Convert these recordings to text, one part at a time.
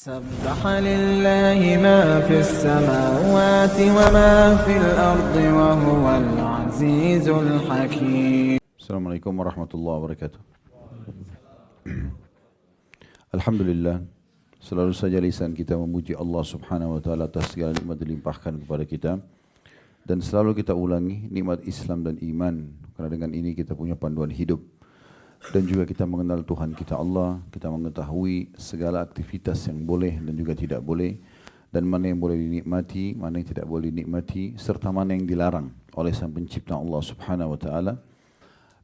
سبح لله ما في السماوات وما في الأرض وهو العزيز الحكيم. Assalamualaikum warahmatullahi wabarakatuh. Alhamdulillah, selalu saja lisan kita memuji Allah subhanahu wa ta'ala atas segala nikmat dilimpahkan kepada kita. Dan selalu kita ulangi nikmat Islam dan iman, karena dengan ini kita punya panduan hidup. Dan juga kita mengenal Tuhan kita Allah, kita mengetahui segala aktivitas yang boleh dan juga tidak boleh, dan mana yang boleh dinikmati, mana yang tidak boleh dinikmati, serta mana yang dilarang oleh Sang Pencipta Allah subhanahu wa ta'ala.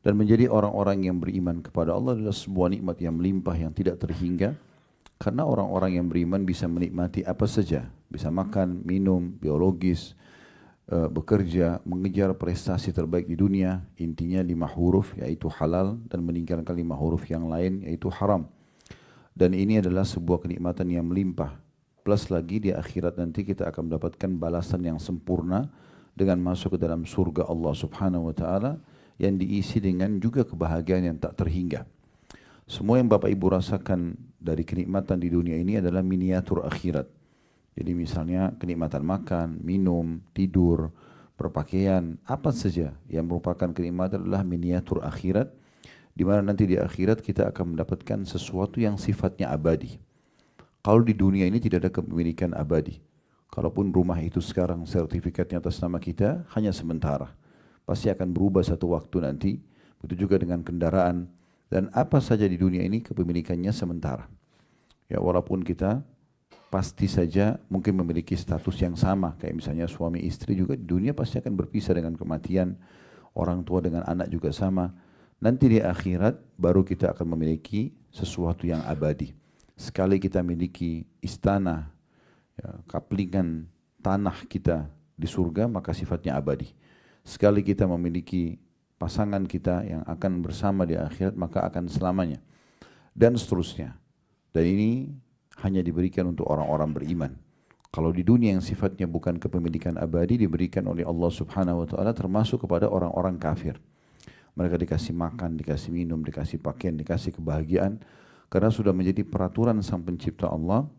Dan menjadi orang-orang yang beriman kepada Allah adalah sebuah nikmat yang melimpah yang tidak terhingga, karena orang-orang yang beriman bisa menikmati apa saja, bisa makan, minum, biologis, bekerja, mengejar prestasi terbaik di dunia, intinya 5 huruf yaitu halal, dan meninggalkan 5 huruf yang lain yaitu haram. Dan ini adalah sebuah kenikmatan yang melimpah. Plus lagi di akhirat nanti kita akan mendapatkan balasan yang sempurna dengan masuk ke dalam surga Allah subhanahu wa ta'ala yang diisi dengan juga kebahagiaan yang tak terhingga. Semua yang Bapak Ibu rasakan dari kenikmatan di dunia ini adalah miniatur akhirat. Jadi misalnya kenikmatan makan, minum, tidur, berpakaian, apa saja yang merupakan kenikmatan adalah miniatur akhirat, di mana nanti di akhirat kita akan mendapatkan sesuatu yang sifatnya abadi. Kalau di dunia ini tidak ada kepemilikan abadi. Kalaupun rumah itu sekarang sertifikatnya atas nama kita, hanya sementara. Pasti akan berubah satu waktu nanti. Begitu juga dengan kendaraan. Dan apa saja di dunia ini kepemilikannya sementara. Ya, walaupun kita pasti saja mungkin memiliki status yang sama. Kayak misalnya suami istri juga di dunia pasti akan berpisah dengan kematian. Orang tua dengan anak juga sama. Nanti di akhirat baru kita akan memiliki sesuatu yang abadi. Sekali kita miliki istana, ya, kaplingan tanah kita di surga, maka sifatnya abadi. Sekali kita memiliki pasangan kita yang akan bersama di akhirat, maka akan selamanya. Dan seterusnya. Dan ini hanya diberikan untuk orang-orang beriman. Kalau di dunia yang sifatnya bukan kepemilikan abadi, diberikan oleh Allah subhanahu wa ta'ala termasuk kepada orang-orang kafir. Mereka dikasih makan, dikasih minum, dikasih pakaian, dikasih kebahagiaan. Karena sudah menjadi peraturan Sang Pencipta Allah,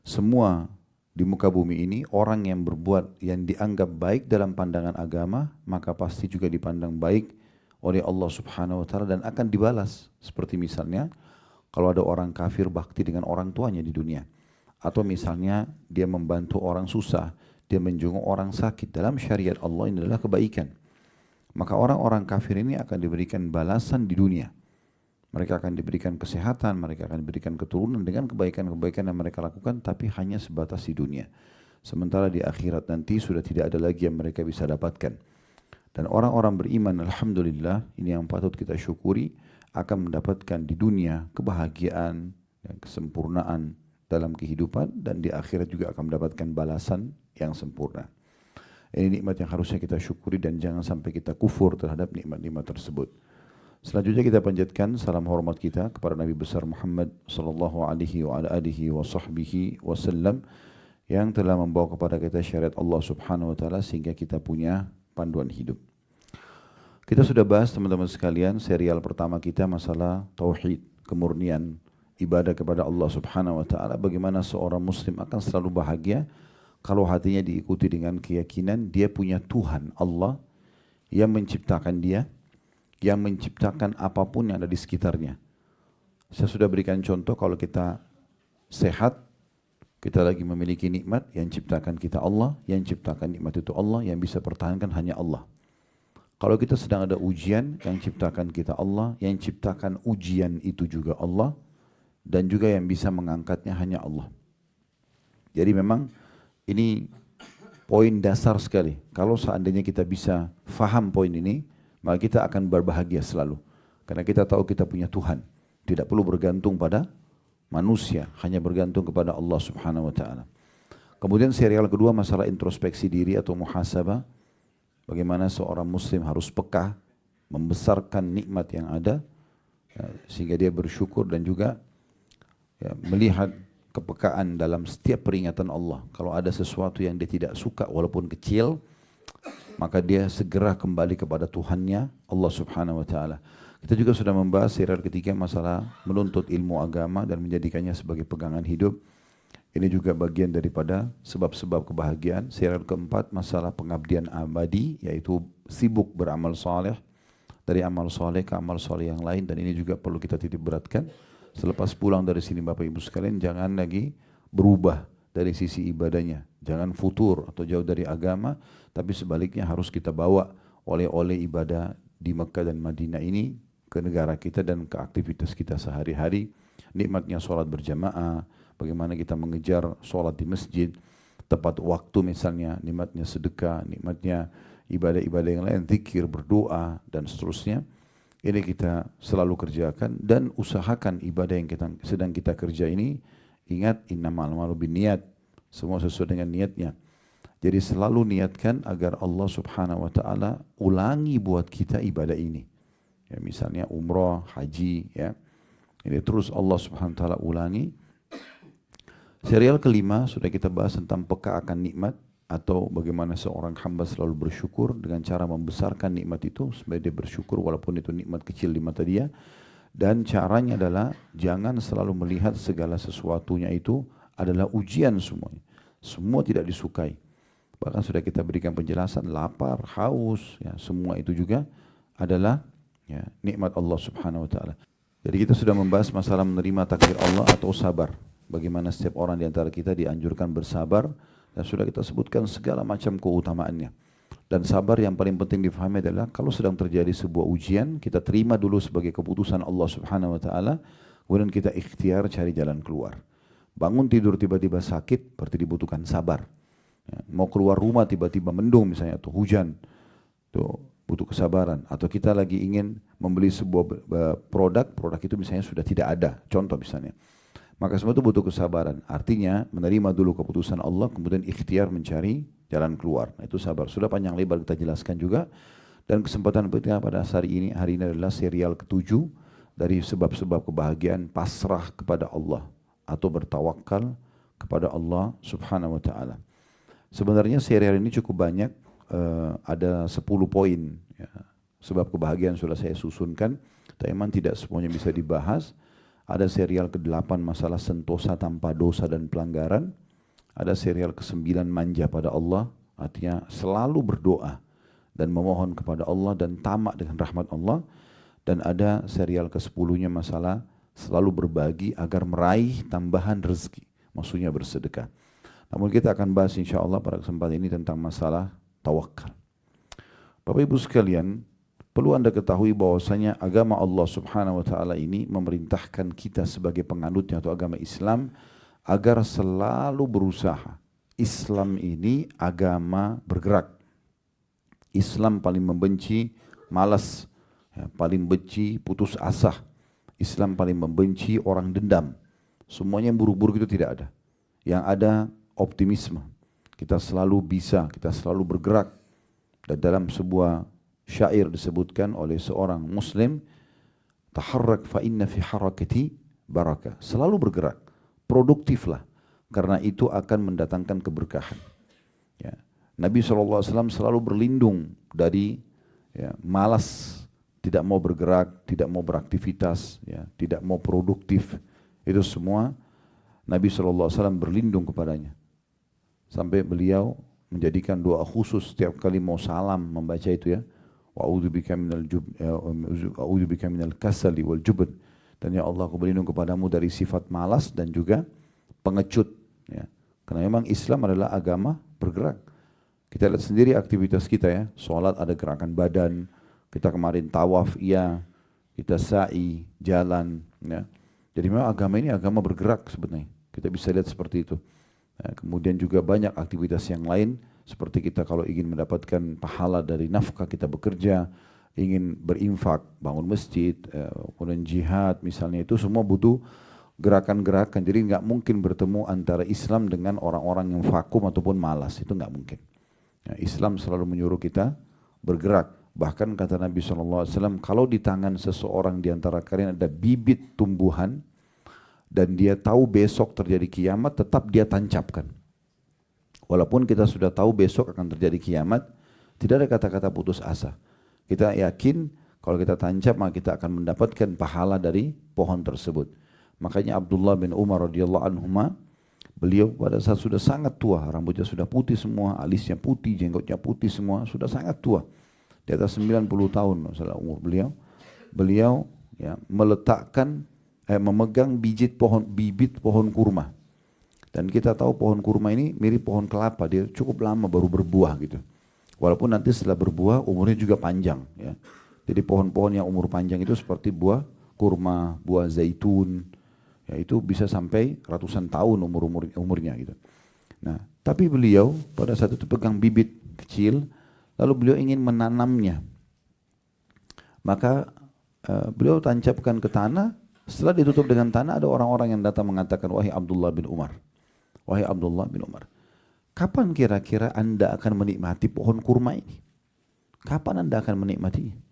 semua di muka bumi ini, orang yang berbuat yang dianggap baik dalam pandangan agama, maka pasti juga dipandang baik oleh Allah subhanahu wa ta'ala dan akan dibalas. Seperti misalnya, kalau ada orang kafir bakti dengan orang tuanya di dunia. Atau misalnya dia membantu orang susah, dia menjenguk orang sakit. Dalam syariat Allah ini adalah kebaikan. Maka orang-orang kafir ini akan diberikan balasan di dunia. Mereka akan diberikan kesehatan, mereka akan diberikan keturunan dengan kebaikan-kebaikan yang mereka lakukan, tapi hanya sebatas di dunia. Sementara di akhirat nanti sudah tidak ada lagi yang mereka bisa dapatkan. Dan orang-orang beriman, alhamdulillah, ini yang patut kita syukuri, akan mendapatkan di dunia kebahagiaan dan kesempurnaan dalam kehidupan, dan di akhirat juga akan mendapatkan balasan yang sempurna. Ini nikmat yang harusnya kita syukuri dan jangan sampai kita kufur terhadap nikmat-nikmat tersebut. Selanjutnya kita panjatkan salam hormat kita kepada Nabi besar Muhammad sallallahu alaihi wa ala alihi wa sahbihi wasallam yang telah membawa kepada kita syariat Allah subhanahu wa ta'ala sehingga kita punya panduan hidup. Kita sudah bahas teman-teman sekalian serial pertama kita masalah tauhid, kemurnian, ibadah kepada Allah subhanahu wa ta'ala. Bagaimana seorang muslim akan selalu bahagia kalau hatinya diikuti dengan keyakinan dia punya Tuhan Allah yang menciptakan dia, yang menciptakan apapun yang ada di sekitarnya. Saya sudah berikan contoh kalau kita sehat, kita lagi memiliki nikmat, yang ciptakan kita Allah, yang ciptakan nikmat itu Allah, yang bisa pertahankan hanya Allah. Kalau kita sedang ada ujian, yang ciptakan kita Allah, yang ciptakan ujian itu juga Allah, dan juga yang bisa mengangkatnya hanya Allah. Jadi memang ini poin dasar sekali. Kalau seandainya kita bisa faham poin ini, maka kita akan berbahagia selalu. Karena kita tahu kita punya Tuhan. Tidak perlu bergantung pada manusia, hanya bergantung kepada Allah subhanahu wa ta'ala. Kemudian serial kedua masalah introspeksi diri atau muhasabah. Bagaimana seorang muslim harus peka, membesarkan nikmat yang ada, ya, sehingga dia bersyukur dan juga ya, melihat kepekaan dalam setiap peringatan Allah. Kalau ada sesuatu yang dia tidak suka walaupun kecil, maka dia segera kembali kepada Tuhannya, Allah subhanahu wa ta'ala. Kita juga sudah membahas serial ketiga masalah menuntut ilmu agama dan menjadikannya sebagai pegangan hidup. Ini juga bagian daripada sebab-sebab kebahagiaan. Serial keempat masalah pengabdian abadi, yaitu sibuk beramal soleh. Dari amal soleh ke amal soleh yang lain, dan ini juga perlu kita titik beratkan. Selepas pulang dari sini Bapak Ibu sekalian, jangan lagi berubah dari sisi ibadahnya. Jangan futur atau jauh dari agama, tapi sebaliknya harus kita bawa oleh-oleh ibadah di Mekah dan Madinah ini ke negara kita dan ke aktivitas kita sehari-hari. Nikmatnya sholat berjamaah, bagaimana kita mengejar sholat di masjid, tepat waktu misalnya, nikmatnya sedekah, nikmatnya ibadah-ibadah yang lain, zikir, berdoa, dan seterusnya. Ini kita selalu kerjakan dan usahakan ibadah yang sedang kita kerja ini. Ingat, innamal a'malu binniyat, semua sesuai dengan niatnya. Jadi selalu niatkan agar Allah subhanahu wa ta'ala ulangi buat kita ibadah ini. Ya, misalnya umrah, haji, ya. Ini terus Allah subhanahu wa ta'ala ulangi. Serial kelima sudah kita bahas tentang peka akan nikmat, atau bagaimana seorang hamba selalu bersyukur dengan cara membesarkan nikmat itu supaya dia bersyukur walaupun itu nikmat kecil di mata dia. Dan caranya adalah jangan selalu melihat segala sesuatunya itu adalah ujian semuanya. Semua tidak disukai. Bahkan sudah kita berikan penjelasan, lapar, haus, ya, semua itu juga adalah ya, nikmat Allah subhanahu wa ta'ala. Jadi kita sudah membahas masalah menerima takdir Allah atau sabar. Bagaimana setiap orang di antara kita dianjurkan bersabar, dan sudah kita sebutkan segala macam keutamaannya. Dan sabar yang paling penting difahami adalah kalau sedang terjadi sebuah ujian, kita terima dulu sebagai keputusan Allah subhanahu wa ta'ala, kemudian kita ikhtiar cari jalan keluar. Bangun tidur tiba-tiba sakit, berarti dibutuhkan sabar. Ya, mau keluar rumah tiba-tiba mendung misalnya, atau hujan, tuh butuh kesabaran. Atau kita lagi ingin membeli sebuah produk itu misalnya sudah tidak ada, contoh misalnya. Maka semua itu butuh kesabaran. Artinya menerima dulu keputusan Allah, kemudian ikhtiar mencari jalan keluar. Nah, itu sabar. Sudah panjang lebar kita jelaskan juga. Dan kesempatan berikutnya pada hari ini adalah serial ketujuh dari sebab-sebab kebahagiaan, pasrah kepada Allah atau bertawakal kepada Allah subhanahu wa ta'ala. Sebenarnya serial ini cukup banyak. Ada 10 poin ya. Sebab kebahagiaan sudah saya susunkan, tapi memang tidak semuanya bisa dibahas. Ada serial ke-8 masalah sentosa tanpa dosa dan pelanggaran. Ada serial ke-9 manja pada Allah, artinya selalu berdoa dan memohon kepada Allah dan tamak dengan rahmat Allah. Dan ada serial ke-10-nya masalah selalu berbagi agar meraih tambahan rezeki, maksudnya bersedekah. Namun kita akan bahas insya Allah pada kesempatan ini tentang masalah tawakal. Bapak Ibu sekalian, perlu Anda ketahui bahwasanya agama Allah subhanahu wa ta'ala ini memerintahkan kita sebagai penganutnya atau agama Islam agar selalu berusaha. Islam ini agama bergerak. Islam paling membenci malas, ya, paling benci putus asa. Islam paling membenci orang dendam. Semuanya yang buruk-buruk itu tidak ada. Yang ada optimisme. Kita selalu bisa, kita selalu bergerak. Dan dalam sebuah syair disebutkan oleh seorang muslim, taharrak fa inna fi harakati barakah. Selalu bergerak, produktiflah, karena itu akan mendatangkan keberkahan. Ya. Nabi SAW selalu berlindung dari ya, malas, tidak mau bergerak, tidak mau beraktivitas, ya, tidak mau produktif. Itu semua Nabi SAW berlindung kepadanya. Sampai beliau menjadikan doa khusus setiap kali mau salam membaca itu ya. Wa'udzubika minal kasali wal jubn. Dan ya Allah, aku berlindung kepadamu dari sifat malas dan juga pengecut. Ya. Karena memang Islam adalah agama bergerak. Kita lihat sendiri aktivitas kita ya. Sholat ada gerakan badan. Kita kemarin tawaf, iya. Kita sa'i, jalan. Ya. Jadi memang agama ini agama bergerak sebenarnya. Kita bisa lihat seperti itu. Nah, kemudian juga banyak aktivitas yang lain, seperti kita kalau ingin mendapatkan pahala dari nafkah kita bekerja, ingin berinfak, bangun masjid, kemudian jihad misalnya, itu semua butuh gerakan-gerakan. Jadi nggak mungkin bertemu antara Islam dengan orang-orang yang vakum ataupun malas, itu nggak mungkin. Nah, Islam selalu menyuruh kita bergerak. Bahkan kata Nabi SAW, kalau di tangan seseorang di antara kalian ada bibit tumbuhan, dan dia tahu besok terjadi kiamat, tetap dia tancapkan. Walaupun kita sudah tahu besok akan terjadi kiamat, tidak ada kata-kata putus asa. Kita yakin Kalau kita tancap maka kita akan mendapatkan pahala dari pohon tersebut. Makanya Abdullah bin Umar radhiyallahu anhuma, beliau pada saat sudah sangat tua, rambutnya sudah putih semua, alisnya putih, jenggotnya putih semua, sudah sangat tua. Di atas 90 tahun masalah umur beliau. Beliau ya, memegang bibit pohon kurma. Dan kita tahu pohon kurma ini mirip pohon kelapa, dia cukup lama baru berbuah gitu. Walaupun nanti setelah berbuah umurnya juga panjang ya. Jadi pohon-pohon yang umur panjang itu seperti buah kurma, buah zaitun, ya itu bisa sampai ratusan tahun umurnya gitu. Nah, tapi beliau pada saat itu pegang bibit kecil, lalu beliau ingin menanamnya. Maka beliau tancapkan ke tanah. Setelah ditutup dengan tanah, ada orang-orang yang datang mengatakan, wahai Abdullah bin Umar, wahai Abdullah bin Umar, kapan kira-kira Anda akan menikmati pohon kurma ini? Kapan Anda akan menikmatinya?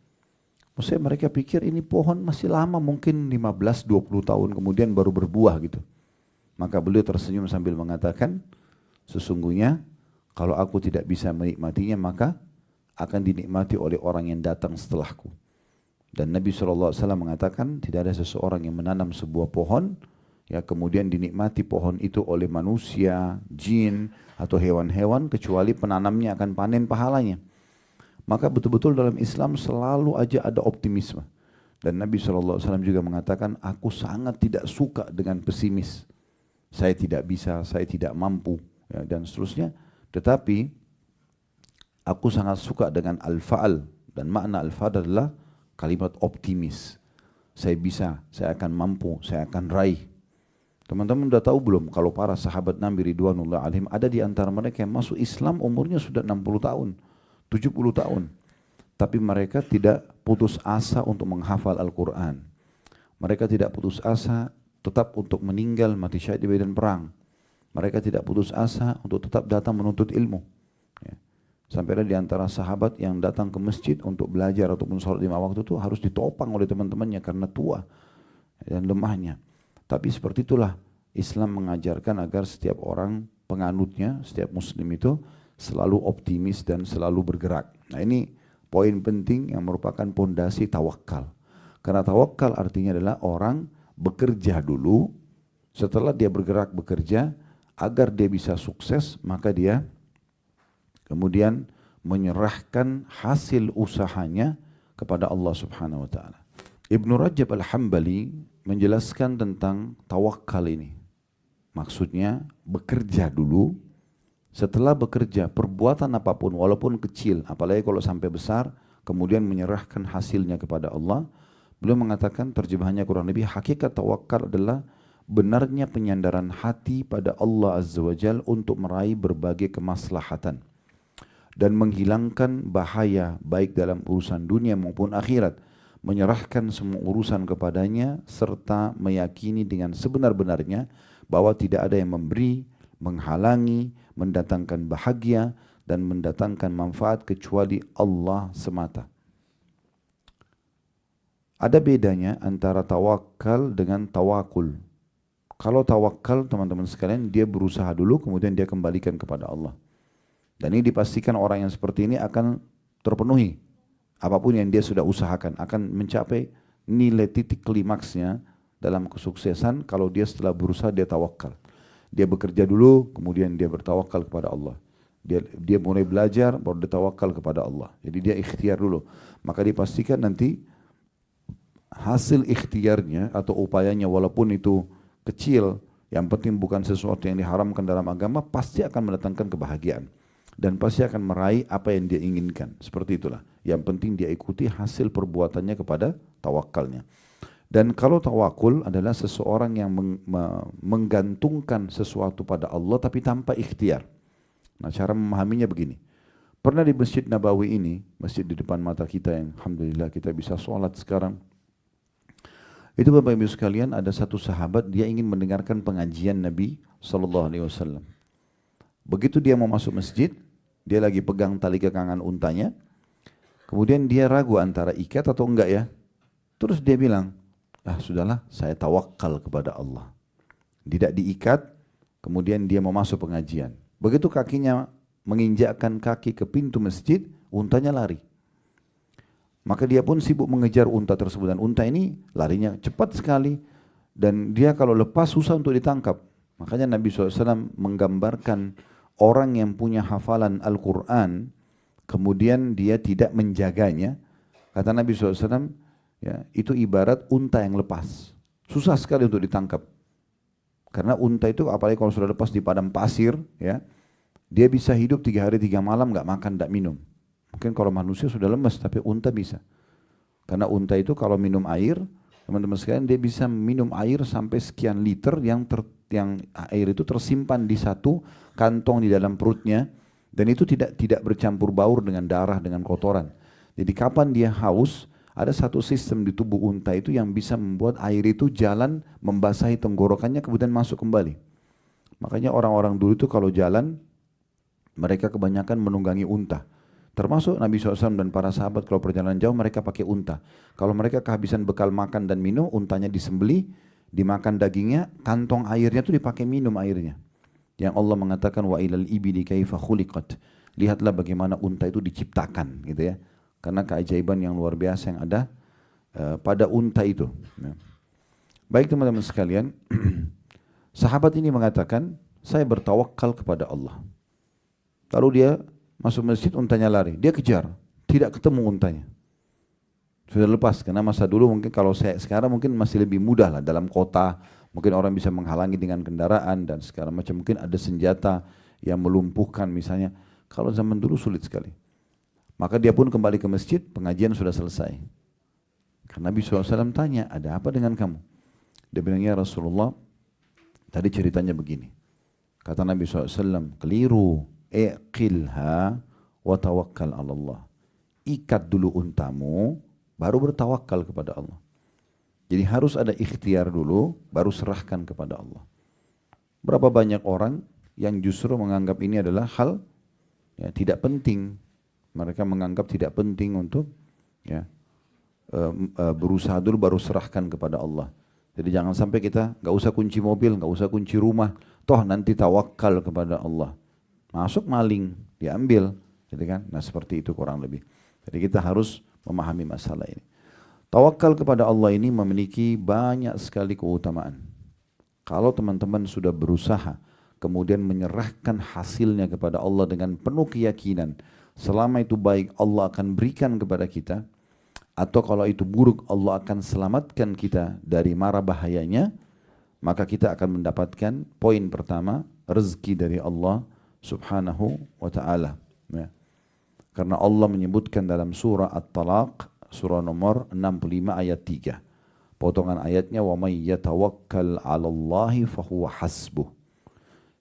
Maksudnya mereka pikir ini pohon masih lama, mungkin 15-20 tahun kemudian baru berbuah gitu. Maka beliau tersenyum sambil mengatakan, sesungguhnya kalau aku tidak bisa menikmatinya maka akan dinikmati oleh orang yang datang setelahku. Dan Nabi SAW mengatakan tidak ada seseorang yang menanam sebuah pohon, ya kemudian dinikmati pohon itu oleh manusia, jin atau hewan-hewan kecuali penanamnya akan panen pahalanya. Maka betul-betul dalam Islam selalu aja ada optimisme. Dan Nabi SAW juga mengatakan, aku sangat tidak suka dengan pesimis. Saya tidak bisa, saya tidak mampu, ya, dan seterusnya. Tetapi aku sangat suka dengan al-fa'al. Dan makna al-fa'al adalah kalimat optimis. Saya bisa, saya akan mampu, saya akan raih. Teman-teman sudah tahu belum kalau para sahabat Nabi Ridwanullah alaihim ada di antara mereka yang masuk Islam umurnya sudah 60 tahun. 70 tahun. Tapi mereka tidak putus asa untuk menghafal Al-Quran. Mereka tidak putus asa tetap untuk meninggal mati syahid di medan perang. Mereka tidak putus asa untuk tetap datang menuntut ilmu. Ya. Sampai ada di antara sahabat yang datang ke masjid untuk belajar ataupun sholat 5 waktu itu harus ditopang oleh teman-temannya karena tua dan lemahnya. Tapi seperti itulah Islam mengajarkan agar setiap orang penganutnya, setiap muslim itu selalu optimis dan selalu bergerak. Nah ini poin penting yang merupakan pondasi tawakal. Karena tawakal artinya adalah orang bekerja dulu, setelah dia bergerak bekerja, agar dia bisa sukses, maka dia kemudian menyerahkan hasil usahanya kepada Allah Subhanahu wa taala. Ibnu Rajab Al-Hambali menjelaskan tentang tawakal ini. Maksudnya bekerja dulu. Setelah bekerja, perbuatan apapun walaupun kecil, apalagi kalau sampai besar, kemudian menyerahkan hasilnya kepada Allah. Beliau mengatakan terjemahannya kurang lebih, hakikat tawakal adalah benarnya penyandaran hati pada Allah Azza wa Jal untuk meraih berbagai kemaslahatan dan menghilangkan bahaya baik dalam urusan dunia maupun akhirat, menyerahkan semua urusan kepadanya serta meyakini dengan sebenar-benarnya bahwa tidak ada yang memberi, menghalangi, mendatangkan bahagia dan mendatangkan manfaat kecuali Allah semata. Ada bedanya antara tawakal dengan tawakul. Kalau tawakal teman-teman sekalian dia berusaha dulu kemudian dia kembalikan kepada Allah. Dan ini dipastikan orang yang seperti ini akan terpenuhi. Apapun yang dia sudah usahakan akan mencapai nilai titik klimaksnya dalam kesuksesan kalau dia setelah berusaha dia tawakal. Dia bekerja dulu, kemudian dia bertawakal kepada Allah. Dia mulai belajar, baru dia tawakal kepada Allah. Jadi dia ikhtiar dulu. Maka dipastikan nanti hasil ikhtiarnya atau upayanya walaupun itu kecil, yang penting bukan sesuatu yang diharamkan dalam agama, pasti akan mendatangkan kebahagiaan. Dan pasti akan meraih apa yang dia inginkan. Seperti itulah. Yang penting dia ikuti hasil perbuatannya kepada tawakalnya. Dan kalau tawakul adalah seseorang yang menggantungkan sesuatu pada Allah tapi tanpa ikhtiar. Nah cara memahaminya begini. Pernah di Masjid Nabawi ini, masjid di depan mata kita yang alhamdulillah kita bisa sholat sekarang. Itu Bapak Ibu sekalian ada satu sahabat dia ingin mendengarkan pengajian Nabi SAW. Begitu dia mau masuk masjid, dia lagi pegang tali kekangan untanya. Kemudian dia ragu antara ikat atau enggak ya. Terus dia bilang, sudahlah saya tawakal kepada Allah. Tidak diikat, kemudian dia mau masuk pengajian. Begitu kakinya menginjakkan kaki ke pintu masjid, untanya lari. Maka dia pun sibuk mengejar unta tersebut, dan unta ini larinya cepat sekali dan dia kalau lepas susah untuk ditangkap. Makanya Nabi SAW menggambarkan orang yang punya hafalan Al-Quran kemudian dia tidak menjaganya. Kata Nabi SAW, ya, itu ibarat unta yang lepas. Susah sekali untuk ditangkap. Karena unta itu apalagi kalau sudah lepas di padang pasir, ya, dia bisa hidup 3 hari 3 malam nggak makan, nggak minum. Mungkin kalau manusia sudah lemas, tapi unta bisa. Karena unta itu kalau minum air, teman-teman sekalian, dia bisa minum air sampai sekian liter yang air itu tersimpan di satu kantong di dalam perutnya, dan itu tidak bercampur baur dengan darah, dengan kotoran. Jadi kapan dia haus, ada satu sistem di tubuh unta itu yang bisa membuat air itu jalan membasahi tenggorokannya kemudian masuk kembali. Makanya orang-orang dulu itu kalau jalan, mereka kebanyakan menunggangi unta. Termasuk Nabi SAW dan para sahabat kalau perjalanan jauh mereka pakai unta. Kalau mereka kehabisan bekal makan dan minum, untanya disembelih, dimakan dagingnya, kantong airnya itu dipakai minum airnya. Yang Allah mengatakan wa ilal ibili kaifa khuliqat. Lihatlah bagaimana unta itu diciptakan, gitu ya. Karena keajaiban yang luar biasa yang ada pada unta itu. Ya. Baik teman-teman sekalian, sahabat ini mengatakan, saya bertawakal kepada Allah. Lalu dia masuk masjid, untanya lari. Dia kejar, tidak ketemu untanya. Sudah lepas, karena masa dulu mungkin kalau saya sekarang mungkin masih lebih mudah lah dalam kota. Mungkin orang bisa menghalangi dengan kendaraan dan segala macam. Mungkin ada senjata yang melumpuhkan misalnya. Kalau zaman dulu sulit sekali. Maka dia pun kembali ke masjid, pengajian sudah selesai. Karena Nabi SAW tanya, ada apa dengan kamu? Dia bilang, ya Rasulullah, tadi ceritanya begini. Kata Nabi SAW, keliru. Iqilha wa tawakkal ala Allah. Ikat dulu untamu, baru bertawakal kepada Allah. Jadi harus ada ikhtiar dulu, baru serahkan kepada Allah. Berapa banyak orang yang justru menganggap ini adalah hal ya, tidak penting. Mereka menganggap tidak penting untuk ya, berusaha dulu baru serahkan kepada Allah. Jadi jangan sampai kita nggak usah kunci mobil, nggak usah kunci rumah, toh nanti tawakal kepada Allah. Masuk maling, diambil, gitu kan? Nah seperti itu kurang lebih. Jadi kita harus memahami masalah ini. Tawakal kepada Allah ini memiliki banyak sekali keutamaan. Kalau teman-teman sudah berusaha, kemudian menyerahkan hasilnya kepada Allah dengan penuh keyakinan, selama itu baik Allah akan berikan kepada kita, atau kalau itu buruk Allah akan selamatkan kita dari mara bahayanya, maka kita akan mendapatkan poin pertama, rezeki dari Allah Subhanahu wa ta'ala. Ya. Karena Allah menyebutkan dalam surah At-Talaq, surah nomor 65 ayat 3. Potongan ayatnya, وَمَنْ يَتَوَكَّلْ عَلَى اللَّهِ فَهُوَ حَسْبُهُ.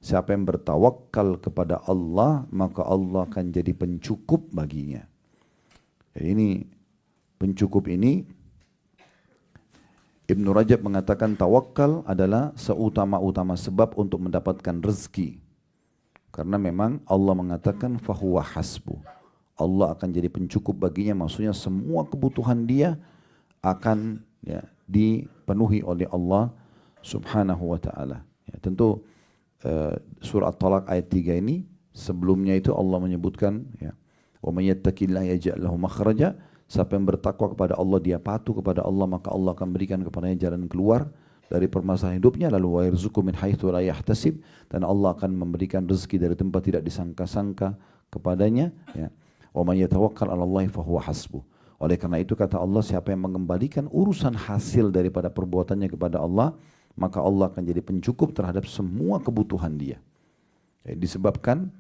Siapa yang bertawakal kepada Allah, maka Allah akan jadi pencukup baginya. Jadi ini, pencukup ini, Ibnu Rajab mengatakan tawakal adalah seutama-utama sebab untuk mendapatkan rezeki. Karena memang Allah mengatakan fahuwa hasbu. Allah akan jadi pencukup baginya, maksudnya semua kebutuhan dia akan ya, dipenuhi oleh Allah Subhanahu wa ta'ala. Ya, tentu surah At-Talaq ayat 3 ini sebelumnya itu Allah menyebutkan ya, wa may yattaqillaha yaj'al lahu makhraja. Siapa yang bertakwa kepada Allah, dia patuh kepada Allah, maka Allah akan berikan kepadanya jalan keluar dari permasalahan hidupnya. Lalu wa yarzuqhu min haitsu la yahtasib, dan Allah akan memberikan rezeki dari tempat tidak disangka-sangka kepadanya. Ya. Wa may yatawakkal 'ala Allahi fa huwa hasbuh. Oleh karena itu kata Allah, siapa yang mengembalikan urusan hasil daripada perbuatannya kepada Allah, maka Allah akan jadi pencukup terhadap semua kebutuhan dia. Ya, disebabkan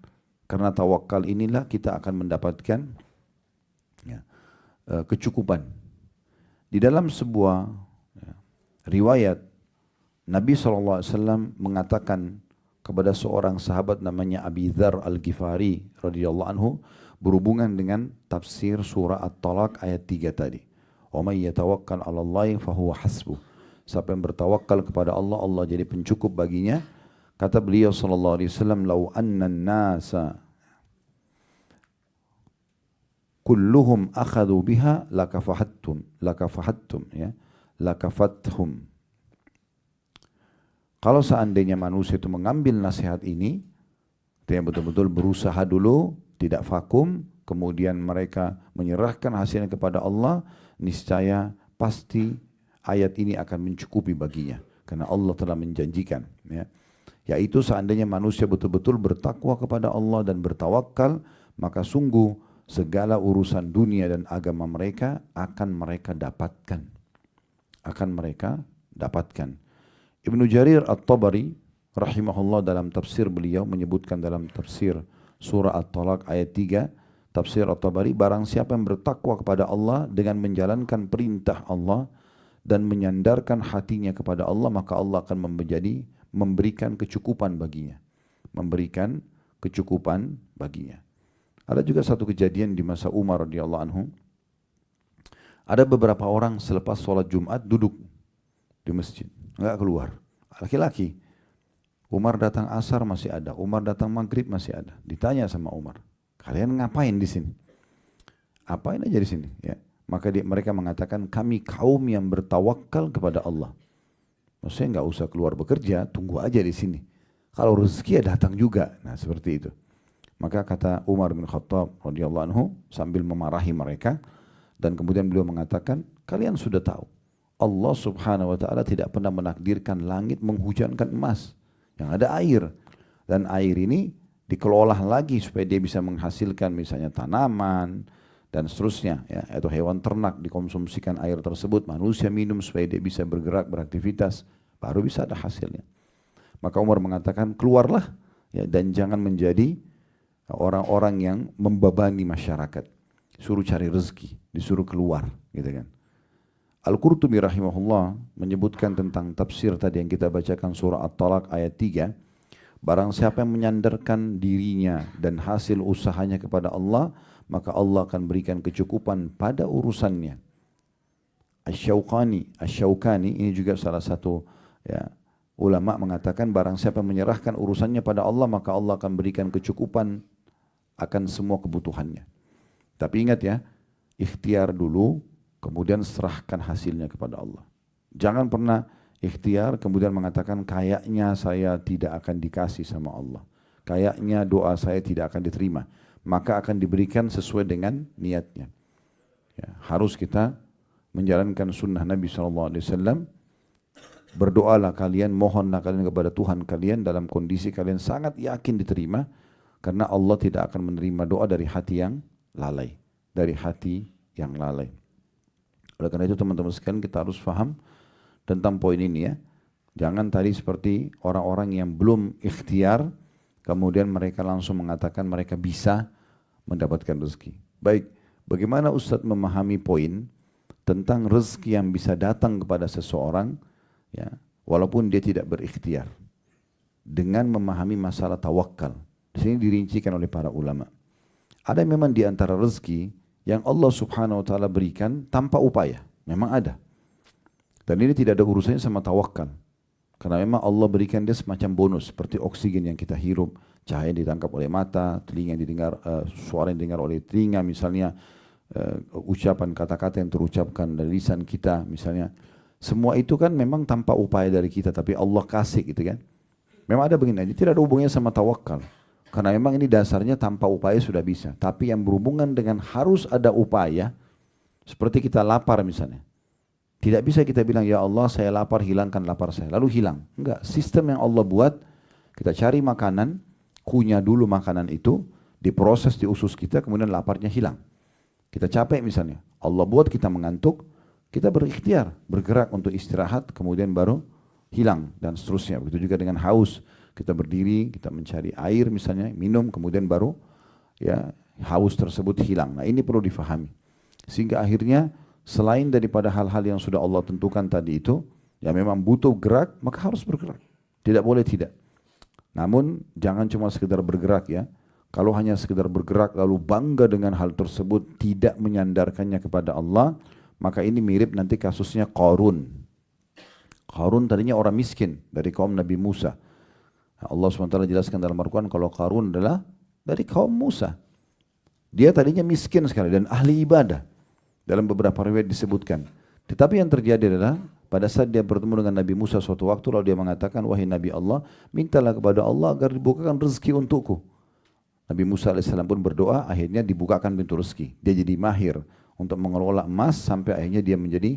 karena tawakal inilah kita akan mendapatkan ya, kecukupan. Di dalam sebuah ya, riwayat, Nabi SAW mengatakan kepada seorang sahabat namanya Abi Dzar Al-Ghifari radhiyallahu anhu, berhubungan dengan tafsir surah At-Talaq ayat 3 tadi. Wa may yatawakkal 'ala Allahi fa huwa hasbuh. Siapa yang bertawakal kepada Allah, Allah jadi pencukup baginya. Kata beliau sallallahu alaihi wasallam, "Lau anna an-nasa kulluhum akhadhu biha lakafahattum ya, lakafathum." Kalau seandainya manusia itu mengambil nasihat ini, dia betul-betul berusaha dulu, tidak vakum, kemudian mereka menyerahkan hasilnya kepada Allah, niscaya pasti ayat ini akan mencukupi baginya. Karena Allah telah menjanjikan, ya, yaitu seandainya manusia betul-betul bertakwa kepada Allah dan bertawakal, maka sungguh segala urusan dunia dan agama mereka akan mereka dapatkan. Akan mereka dapatkan. Ibnu Jarir At-Tabari rahimahullah dalam tafsir beliau menyebutkan dalam tafsir surah At-Talaq ayat 3, tafsir At-Tabari, barang siapa yang bertakwa kepada Allah dengan menjalankan perintah Allah dan menyandarkan hatinya kepada Allah, maka Allah akan memberikan kecukupan baginya. Memberikan kecukupan baginya. Ada juga satu kejadian di masa Umar radhiyallahu anhu. Ada beberapa orang selepas sholat Jumat duduk di masjid, enggak keluar. Laki-laki. Umar datang asar masih ada, Umar datang maghrib masih ada. Ditanya sama Umar, kalian ngapain di sini? Apain aja di sini? Ya. Maka mereka mengatakan, kami kaum yang bertawakal kepada Allah. Maksudnya nggak usah keluar bekerja, tunggu aja di sini. Kalau rezeki ya datang juga. Nah seperti itu. Maka kata Umar bin Khattab radhiyallahu anhu sambil memarahi mereka, dan kemudian beliau mengatakan, kalian sudah tahu Allah subhanahu wa ta'ala tidak pernah menakdirkan langit menghujankan emas. Yang ada air. Dan air ini dikelola lagi supaya dia bisa menghasilkan misalnya tanaman dan seterusnya. Ya, atau hewan ternak dikonsumsikan air tersebut. Manusia minum supaya dia bisa bergerak, beraktivitas. Baru bisa ada hasilnya. Maka Umar mengatakan, keluarlah ya, dan jangan menjadi orang-orang yang membebani masyarakat. Suruh cari rezeki, disuruh keluar, gitu kan. Al-Qurtubi rahimahullah menyebutkan tentang tafsir tadi yang kita bacakan surah At-Talaq ayat 3. Barang siapa yang menyandarkan dirinya dan hasil usahanya kepada Allah, maka Allah akan berikan kecukupan pada urusannya. Asy-Syaukani ini juga salah satu ya, ulama mengatakan barang siapa yang menyerahkan urusannya pada Allah, maka Allah akan berikan kecukupan akan semua kebutuhannya. Tapi ingat ya, ikhtiar dulu, kemudian serahkan hasilnya kepada Allah. Jangan pernah ikhtiar kemudian mengatakan kayaknya saya tidak akan dikasih sama Allah. Kayaknya doa saya tidak akan diterima. Maka akan diberikan sesuai dengan niatnya. Ya, harus kita menjalankan sunnah Nabi SAW. Berdoalah kalian, mohonlah kalian kepada Tuhan kalian dalam kondisi kalian sangat yakin diterima. Karena Allah tidak akan menerima doa dari hati yang lalai. Dari hati yang lalai. Oleh karena itu teman-teman sekalian kita harus paham tentang poin ini ya. Jangan tadi seperti orang-orang yang belum ikhtiar, kemudian mereka langsung mengatakan mereka bisa mendapatkan rezeki. Baik, bagaimana Ustadz memahami poin tentang rezeki yang bisa datang kepada seseorang, ya, walaupun dia tidak berikhtiar. Dengan memahami masalah tawakal. Di sini dirincikan oleh para ulama. Ada memang di antara rezeki yang Allah subhanahu wa ta'ala berikan tanpa upaya. Memang ada. Dan ini tidak ada urusannya sama tawakal. Karena memang Allah berikan dia semacam bonus. Seperti oksigen yang kita hirup. Cahaya yang ditangkap oleh mata. Telinga yang didengar, suara yang didengar oleh telinga misalnya. Ucapan kata-kata yang terucapkan dari lisan kita misalnya. Semua itu kan memang tanpa upaya dari kita. Tapi Allah kasih gitu kan. Memang ada begini aja. Tidak ada hubungannya sama tawakal. Karena memang ini dasarnya tanpa upaya sudah bisa. Tapi yang berhubungan dengan harus ada upaya. Seperti kita lapar misalnya. Tidak bisa kita bilang, ya Allah saya lapar, hilangkan lapar saya. Lalu hilang. Enggak. Sistem yang Allah buat, kita cari makanan, kunyah dulu makanan itu, diproses di usus kita, kemudian laparnya hilang. Kita capek misalnya. Allah buat kita mengantuk, kita berikhtiar, bergerak untuk istirahat, kemudian baru hilang. Dan seterusnya. Begitu juga dengan haus. Kita berdiri, kita mencari air misalnya, minum, kemudian baru ya haus tersebut hilang. Nah ini perlu difahami. Sehingga akhirnya selain daripada hal-hal yang sudah Allah tentukan tadi itu, ya memang butuh gerak, maka harus bergerak. Tidak boleh tidak. Namun jangan cuma sekedar bergerak ya. Kalau hanya sekedar bergerak lalu bangga dengan hal tersebut, tidak menyandarkannya kepada Allah, maka ini mirip nanti kasusnya Qarun. Qarun tadinya orang miskin dari kaum Nabi Musa. Allah SWT jelaskan dalam Al-Quran kalau Qarun adalah dari kaum Musa. Dia tadinya miskin sekali dan ahli ibadah. Dalam beberapa riwayat disebutkan. Tetapi yang terjadi adalah pada saat dia bertemu dengan Nabi Musa suatu waktu lalu dia mengatakan, wahai Nabi Allah, mintalah kepada Allah agar dibukakan rezeki untukku. Nabi Musa alaihissalam pun berdoa, akhirnya dibukakan pintu rezeki. Dia jadi mahir untuk mengelola emas sampai akhirnya dia menjadi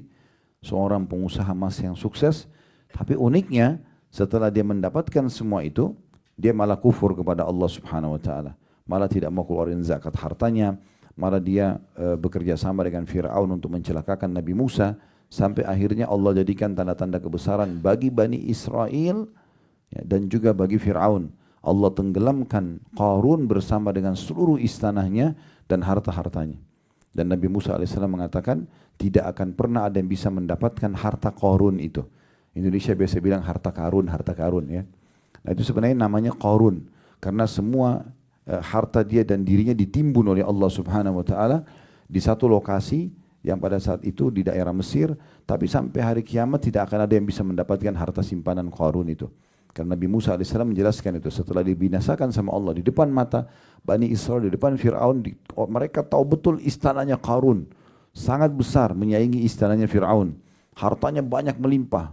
seorang pengusaha emas yang sukses. Tapi uniknya setelah dia mendapatkan semua itu, dia malah kufur kepada Allah Subhanahu wa taala. Malah tidak mau keluarin zakat hartanya, malah dia bekerja sama dengan Fir'aun untuk mencelakakan Nabi Musa, sampai akhirnya Allah jadikan tanda-tanda kebesaran bagi Bani Israel ya, dan juga bagi Fir'aun. Allah tenggelamkan Qarun bersama dengan seluruh istanahnya dan harta-hartanya. Dan Nabi Musa alaihissalam mengatakan tidak akan pernah ada yang bisa mendapatkan harta Qarun itu. Indonesia biasa bilang harta karun ya. Nah itu sebenarnya namanya Qarun karena semua harta dia dan dirinya ditimbun oleh Allah Subhanahu wa taala di satu lokasi yang pada saat itu di daerah Mesir, tapi sampai hari kiamat tidak akan ada yang bisa mendapatkan harta simpanan Qarun itu. Karena Nabi Musa alaihissalam menjelaskan itu setelah dibinasakan sama Allah di depan mata Bani Israel, di depan Fir'aun, mereka tahu betul istananya Qarun sangat besar menyaingi istananya Fir'aun, hartanya banyak melimpah,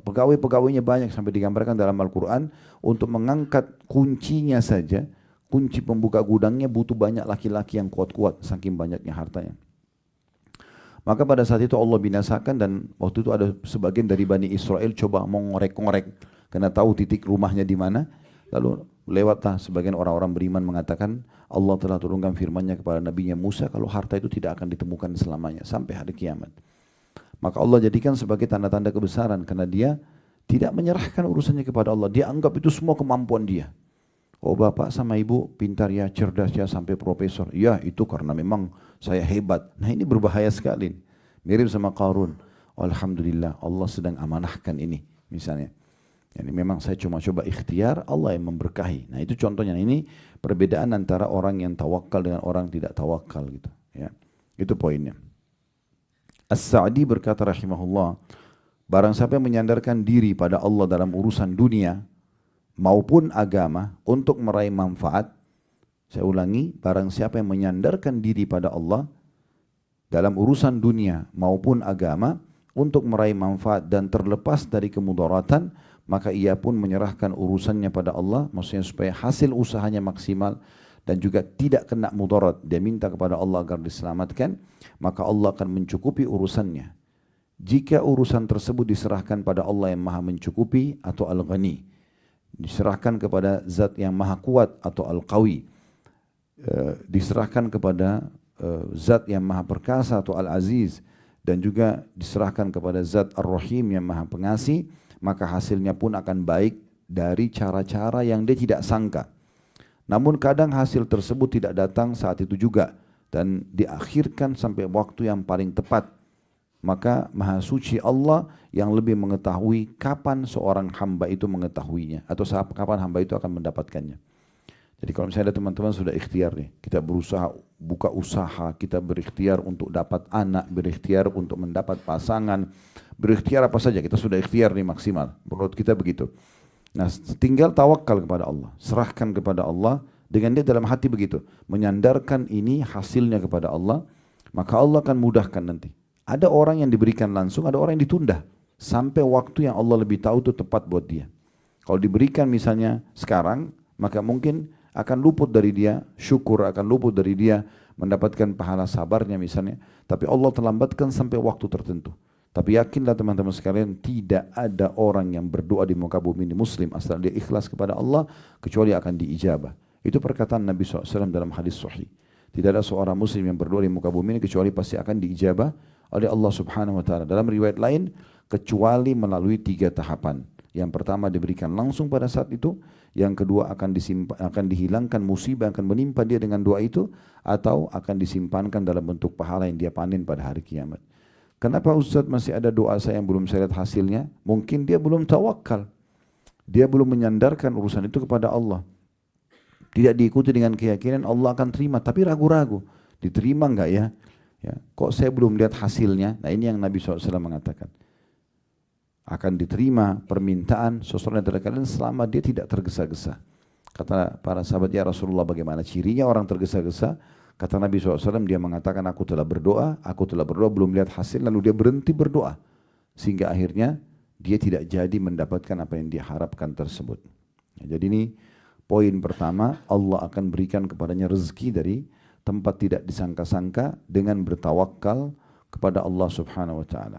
pegawai-pegawainya banyak sampai digambarkan dalam Al-Quran untuk mengangkat kuncinya saja, kunci pembuka gudangnya butuh banyak laki-laki yang kuat-kuat saking banyaknya hartanya. Maka pada saat itu Allah binasakan dan waktu itu ada sebagian dari Bani Israel coba mau ngorek-ngorek karena tahu titik rumahnya di mana. Lalu lewatlah sebagian orang-orang beriman mengatakan Allah telah turunkan firman-Nya kepada Nabi-Nya Musa kalau harta itu tidak akan ditemukan selamanya sampai hari kiamat. Maka Allah jadikan sebagai tanda-tanda kebesaran karena dia tidak menyerahkan urusannya kepada Allah. Dia anggap itu semua kemampuan dia. Oh bapak sama ibu pintar ya, cerdas ya sampai profesor. Ya itu karena memang saya hebat. Nah ini berbahaya sekali. Mirip sama Qarun. Alhamdulillah Allah sedang amanahkan ini misalnya. Yani memang saya cuma coba ikhtiar, Allah yang memberkahi. Nah itu contohnya. Nah, ini perbedaan antara orang yang tawakal dengan orang tidak tawakal gitu. Ya, itu poinnya. As-Sa'di berkata rahimahullah, barang siapa yang menyandarkan diri pada Allah dalam urusan dunia maupun agama untuk meraih manfaat, saya ulangi, barang siapa yang menyandarkan diri pada Allah dalam urusan dunia maupun agama untuk meraih manfaat dan terlepas dari kemudaratan, maka ia pun menyerahkan urusannya pada Allah, maksudnya supaya hasil usahanya maksimal dan juga tidak kena mudarat. Dia minta kepada Allah agar diselamatkan, maka Allah akan mencukupi urusannya. Jika urusan tersebut diserahkan pada Allah yang maha mencukupi atau Al-Ghani, diserahkan kepada Zat yang maha kuat atau Al-Qawi, diserahkan kepada Zat yang maha perkasa atau Al-Aziz, dan juga diserahkan kepada Zat Ar-Rahim yang maha pengasih, maka hasilnya pun akan baik dari cara-cara yang dia tidak sangka. Namun kadang hasil tersebut tidak datang saat itu juga dan diakhirkan sampai waktu yang paling tepat. Maka Maha Suci Allah yang lebih mengetahui kapan seorang hamba itu mengetahuinya atau kapan hamba itu akan mendapatkannya. Jadi kalau misalnya ada teman-teman sudah ikhtiar nih, kita berusaha buka usaha, kita berikhtiar untuk dapat anak, berikhtiar untuk mendapat pasangan, berikhtiar apa saja, kita sudah ikhtiar nih maksimal. Menurut kita begitu. Nah, tinggal tawakal kepada Allah, serahkan kepada Allah dengan dia dalam hati begitu, menyandarkan ini hasilnya kepada Allah, maka Allah akan mudahkan nanti. Ada orang yang diberikan langsung, ada orang yang ditunda sampai waktu yang Allah lebih tahu itu tepat buat dia. Kalau diberikan misalnya sekarang, maka mungkin akan luput dari dia syukur, akan luput dari dia mendapatkan pahala sabarnya misalnya. Tapi Allah terlambatkan sampai waktu tertentu. Tapi yakinlah teman-teman sekalian, tidak ada orang yang berdoa di muka bumi ini muslim asal dia ikhlas kepada Allah kecuali akan diijabah. Itu perkataan Nabi SAW dalam hadis sahih. Tidak ada seorang muslim yang berdoa di muka bumi ini kecuali pasti akan diijabah oleh Allah Subhanahu wa taala. Dalam riwayat lain, kecuali melalui 3 tahapan. Yang pertama diberikan langsung pada saat itu, yang kedua akan dihilangkan musibah akan menimpa dia dengan doa itu, atau akan disimpankan dalam bentuk pahala yang dia panen pada hari kiamat. Kenapa Ustaz masih ada doa saya yang belum saya lihat hasilnya? Mungkin dia belum tawakal. Dia belum menyandarkan urusan itu kepada Allah. Tidak diikuti dengan keyakinan Allah akan terima, tapi ragu-ragu. Diterima enggak ya? Ya, kok saya belum lihat hasilnya? Nah ini yang Nabi SAW mengatakan. Akan diterima permintaan seseorang dari kalian selama dia tidak tergesa-gesa. Kata para sahabat, ya Rasulullah bagaimana cirinya orang tergesa-gesa? Kata Nabi SAW, dia mengatakan aku telah berdoa, belum lihat hasil, lalu dia berhenti berdoa. Sehingga akhirnya dia tidak jadi mendapatkan apa yang dia harapkan tersebut. Ya, jadi ini Poin pertama, Allah akan berikan kepadanya rezeki dari tempat tidak disangka-sangka dengan bertawakal kepada Allah Subhanahu wa taala.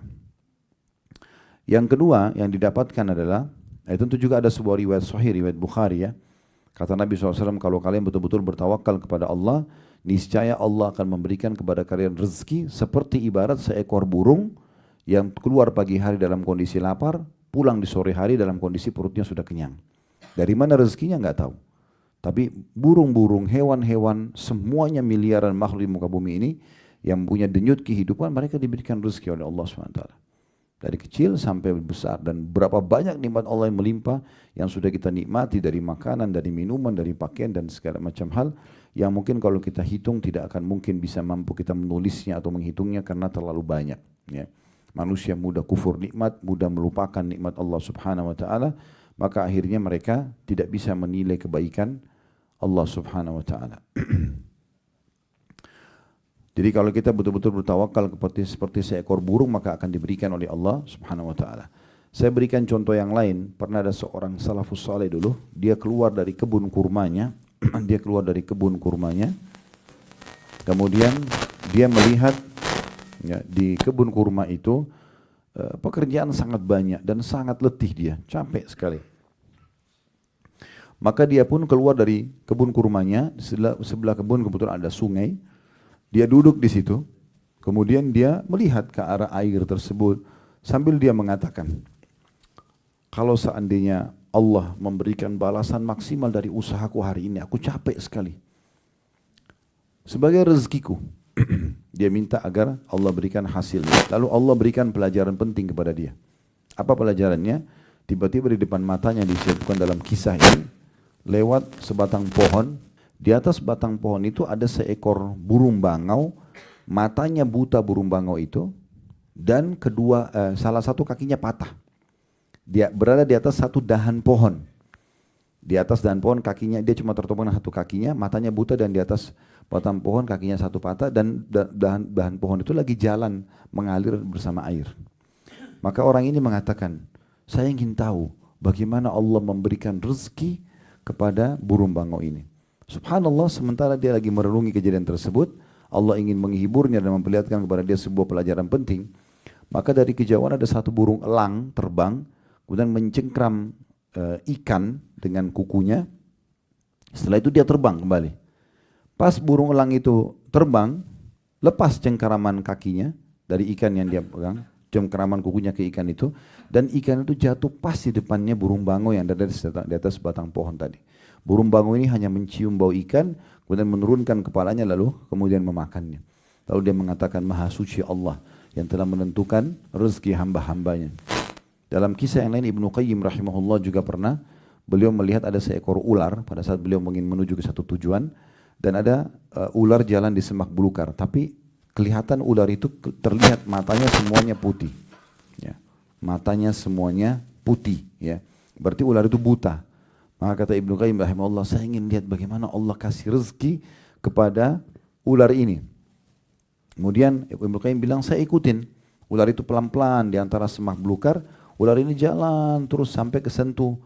Yang kedua yang didapatkan adalah, tentu juga ada sebuah riwayat sahih, riwayat Bukhari ya. Kata Nabi SAW, kalau kalian betul-betul bertawakal kepada Allah, niscaya Allah akan memberikan kepada kalian rezeki seperti ibarat seekor burung yang keluar pagi hari dalam kondisi lapar, pulang di sore hari dalam kondisi perutnya sudah kenyang. Dari mana rezekinya nggak tahu. Tapi burung-burung, hewan-hewan, semuanya miliaran makhluk di muka bumi ini yang punya denyut kehidupan, mereka diberikan rezeki oleh Allah SWT. Dari kecil sampai besar, dan berapa banyak nikmat Allah yang melimpah yang sudah kita nikmati dari makanan, dari minuman, dari pakaian dan segala macam hal yang mungkin kalau kita hitung tidak akan mungkin bisa mampu kita menulisnya atau menghitungnya karena terlalu banyak. Ya. Manusia mudah kufur nikmat, mudah melupakan nikmat Allah Subhanahu wa taala, maka akhirnya mereka tidak bisa menilai kebaikan Allah Subhanahu wa taala. Jadi kalau kita betul-betul bertawakal seperti seekor burung, maka akan diberikan oleh Allah Subhanahu wa taala. Saya berikan contoh yang lain. Pernah ada seorang salafus saleh dulu, dia keluar dari kebun kurmanya, kemudian dia melihat ya, di kebun kurma itu pekerjaan sangat banyak dan sangat letih, dia capek sekali. Maka dia pun keluar dari kebun kurmanya, sebelah kebun kebetulan ada sungai. Dia duduk di situ, kemudian dia melihat ke arah air tersebut sambil dia mengatakan, kalau seandainya Allah memberikan balasan maksimal dari usahaku hari ini, aku capek sekali. Sebagai rezekiku, dia minta agar Allah berikan hasilnya. Lalu Allah berikan pelajaran penting kepada dia. Apa pelajarannya? Tiba-tiba di depan matanya disebutkan dalam kisah ini, lewat sebatang pohon. Di atas batang pohon itu ada seekor burung bangau, matanya buta burung bangau itu, dan salah satu kakinya patah. Dia berada di atas satu dahan pohon. Di atas dahan pohon kakinya, dia cuma tertopang satu kakinya, matanya buta, dan di atas batang pohon kakinya satu patah, dan dahan pohon itu lagi jalan mengalir bersama air. Maka orang ini mengatakan, saya ingin tahu bagaimana Allah memberikan rezeki kepada burung bangau ini. Subhanallah, sementara dia lagi merenungi kejadian tersebut, Allah ingin menghiburnya dan memperlihatkan kepada dia sebuah pelajaran penting. Maka dari kejauhan ada satu burung elang terbang, kemudian mencengkram ikan dengan kukunya. Setelah itu dia terbang kembali. Pas burung elang itu terbang, lepas cengkeraman kakinya dari ikan yang dia pegang, cengkeraman kukunya ke ikan itu, dan ikan itu jatuh pas di depannya burung bangau yang ada di atas batang pohon tadi. Burung bangau ini hanya mencium bau ikan, kemudian menurunkan kepalanya lalu kemudian memakannya. Lalu dia mengatakan, Maha Suci Allah yang telah menentukan rezeki hamba-hambanya. Dalam kisah yang lain, Ibnu Qayyim rahimahullah juga pernah, beliau melihat ada seekor ular pada saat beliau ingin menuju ke satu tujuan, dan ada ular jalan di semak belukar, tapi kelihatan ular itu terlihat matanya semuanya putih. Ya. Matanya semuanya putih. Ya. Berarti ular itu buta. Maka kata Ibnu Qayyim rahimahullah, saya ingin lihat bagaimana Allah kasih rezeki kepada ular ini. Kemudian Ibnu Qayyim bilang, saya ikutin. Ular itu pelan-pelan di antara semak belukar, ular ini jalan terus sampai kesentuh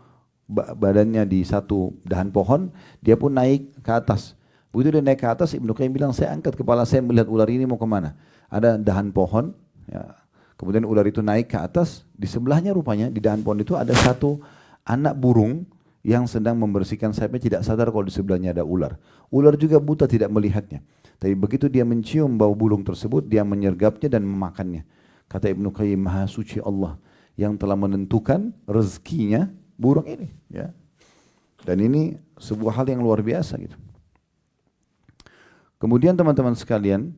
badannya di satu dahan pohon, dia pun naik ke atas. Begitu dia naik ke atas, Ibnu Qayyim bilang, saya angkat kepala saya melihat ular ini mau kemana. Ada dahan pohon, ya. Kemudian ular itu naik ke atas, di sebelahnya rupanya di dahan pohon itu ada satu anak burung yang sedang membersihkan sayapnya, tidak sadar kalau di sebelahnya ada ular. Ular juga buta, tidak melihatnya. Tapi begitu dia mencium bau bulung tersebut, dia menyergapnya dan memakannya. Kata Ibnu Qayyim, Maha Suci Allah yang telah menentukan rezekinya burung ini. Ya. Dan ini sebuah hal yang luar biasa gitu. Kemudian teman-teman sekalian,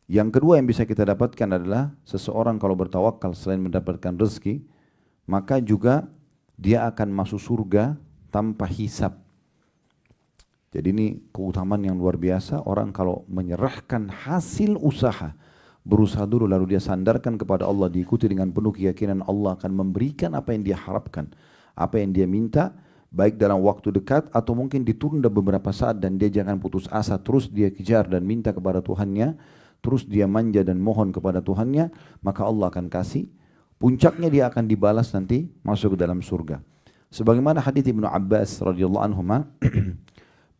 yang kedua yang bisa kita dapatkan adalah seseorang kalau bertawakal selain mendapatkan rezeki, maka juga dia akan masuk surga tanpa hisab. Jadi ini keutamaan yang luar biasa. Orang kalau menyerahkan hasil usaha, berusaha dulu lalu dia sandarkan kepada Allah, diikuti dengan penuh keyakinan Allah akan memberikan apa yang dia harapkan, apa yang dia minta, baik dalam waktu dekat atau mungkin ditunda beberapa saat, dan dia jangan putus asa, terus dia kejar dan minta kepada Tuhannya, terus dia manja dan mohon kepada Tuhannya, maka Allah akan kasih. Puncaknya dia akan dibalas nanti masuk ke dalam surga. Sebagaimana hadits Ibnu Abbas radhiyallahu anhuma,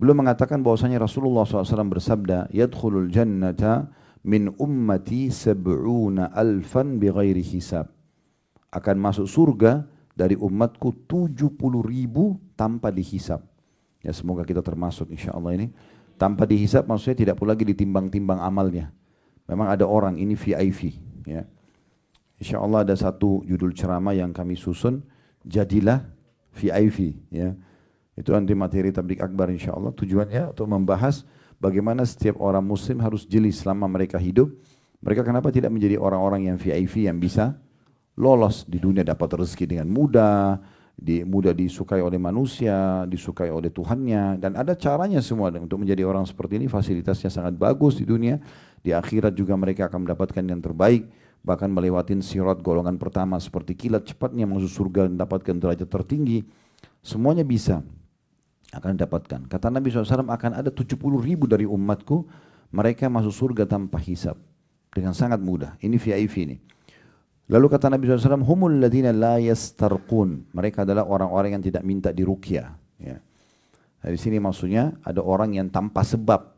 beliau mengatakan bahwasanya Rasulullah SAW bersabda, "Yadkhulul jannata min ummati sab'una alfan bighairi hisab." Akan masuk surga dari umatku 70.000 tanpa dihisab. Ya, semoga kita termasuk insyaallah ini. Tanpa dihisab maksudnya tidak pula lagi ditimbang-timbang amalnya. Memang ada orang ini VIP, ya. Insyaallah ada satu judul ceramah yang kami susun, jadilah VIP, ya. Itu nanti materi tabligh akbar insyaallah, tujuannya untuk membahas bagaimana setiap orang muslim harus jeli selama mereka hidup. Mereka kenapa tidak menjadi orang-orang yang VIP yang bisa lolos di dunia, dapat rezeki dengan mudah, mudah disukai oleh manusia, disukai oleh Tuhannya, dan ada caranya semua untuk menjadi orang seperti ini. Fasilitasnya sangat bagus di dunia, di akhirat juga mereka akan mendapatkan yang terbaik, bahkan melewatin sirat golongan pertama seperti kilat cepatnya masuk surga dan mendapatkan derajat tertinggi. Semuanya bisa akan didapatkan. Kata Nabi SAW, akan ada 70.000 dari umatku, mereka masuk surga tanpa hisab dengan sangat mudah. Ini VIP ini. Lalu kata Nabi SAW, humul ladina la yastarqun. Mereka adalah orang-orang yang tidak minta diruqyah. Ya. Dari sini maksudnya ada orang yang tanpa sebab.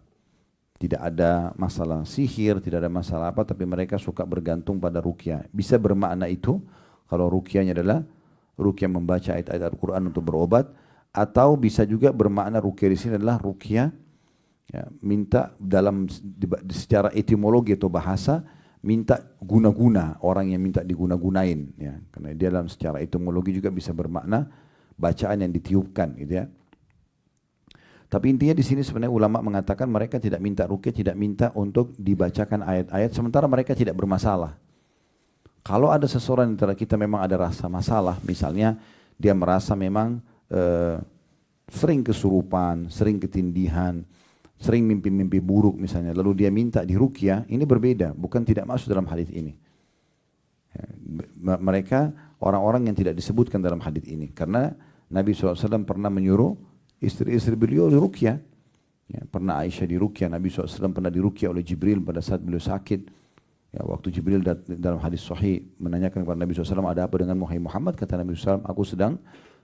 Tidak ada masalah sihir, tidak ada masalah apa, tapi mereka suka bergantung pada ruqyah. Bisa bermakna itu, kalau ruqyahnya adalah ruqyah membaca ayat-ayat Al-Quran untuk berobat, atau bisa juga bermakna ruqyah di sini adalah ruqyah, ya, minta dalam secara etimologi atau bahasa, minta guna-guna, orang yang minta diguna-gunain, ya. Karena dia dalam secara etimologi juga bisa bermakna bacaan yang ditiupkan, gitu ya. Tapi intinya di sini sebenarnya ulama mengatakan mereka tidak minta ruqyah, tidak minta untuk dibacakan ayat-ayat, sementara mereka tidak bermasalah. Kalau ada seseorang antara kita memang ada rasa masalah, misalnya dia merasa memang sering kesurupan, sering ketindihan, sering mimpi-mimpi buruk misalnya, lalu dia minta diruqyah, ini berbeda, bukan tidak masuk dalam hadis ini. Mereka orang-orang yang tidak disebutkan dalam hadis ini, karena Nabi SAW pernah menyuruh istri-istri beliau diruqyah. Ya, pernah Aisyah diruqyah, Nabi SAW pernah diruqyah oleh Jibril pada saat beliau sakit. Ya, waktu Jibril dalam hadis sahih menanyakan kepada Nabi SAW, ada apa dengan Muhammad? Kata Nabi SAW, aku sedang